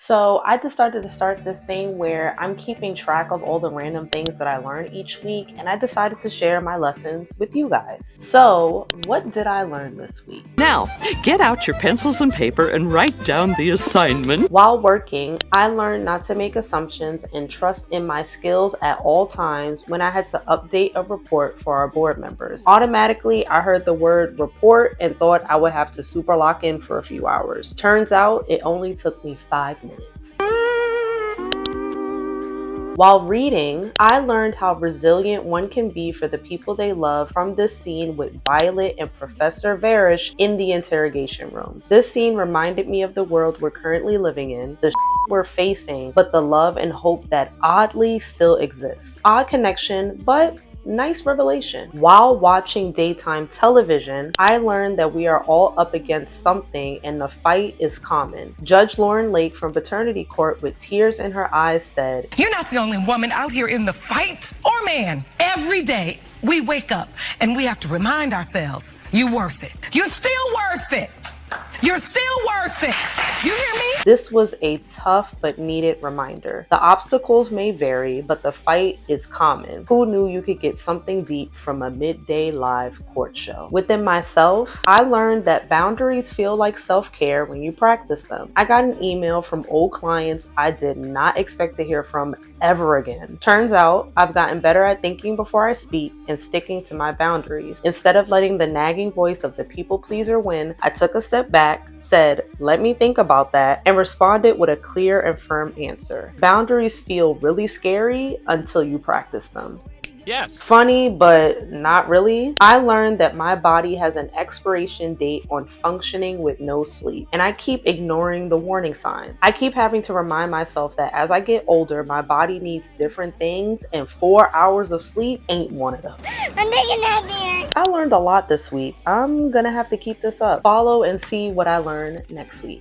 So I just started to start this thing where I'm keeping track of all the random things that I learn each week, and I decided to share my lessons with you guys. So what did I learn this week? Now, get out your pencils and paper and write down the assignment. While working, I learned not to make assumptions and trust in my skills at all times when I had to update a report for our board members. Automatically, I heard the word report and thought I would have to super lock in for a few hours. Turns out it only took me 5 minutes. While reading, I learned how resilient one can be for the people they love from this scene with Violet and Professor Varish in the interrogation room. This scene reminded me of the world we're currently living in, the we're facing, but the love and hope that oddly still exists. Odd connection, but nice revelation. While watching daytime television, I learned that we are all up against something and the fight is common. Judge Lauren Lake from Paternity Court with tears in her eyes said, "You're not the only woman out here in the fight, or man. Every day we wake up and we have to remind ourselves, you're worth it. You're still worth it. You're still worth it. You hear me?" This was a tough but needed reminder. The obstacles may vary, but the fight is common. Who knew you could get something deep from a midday live court show? Within myself, I learned that boundaries feel like self-care when you practice them. I got an email from old clients I did not expect to hear from ever again. Turns out, I've gotten better at thinking before I speak and sticking to my boundaries. Instead of letting the nagging voice of the people pleaser win, I took a step back, said, "Let me think about that," and responded with a clear and firm answer. Boundaries feel really scary until you practice them. Yes. Funny, but not really. I learned that my body has an expiration date on functioning with no sleep, and I keep ignoring the warning signs. I keep having to remind myself that as I get older, my body needs different things, and 4 hours of sleep ain't one of them. I'm taking a nap here. I learned a lot this week. I'm gonna have to keep this up. Follow and see what I learn next week.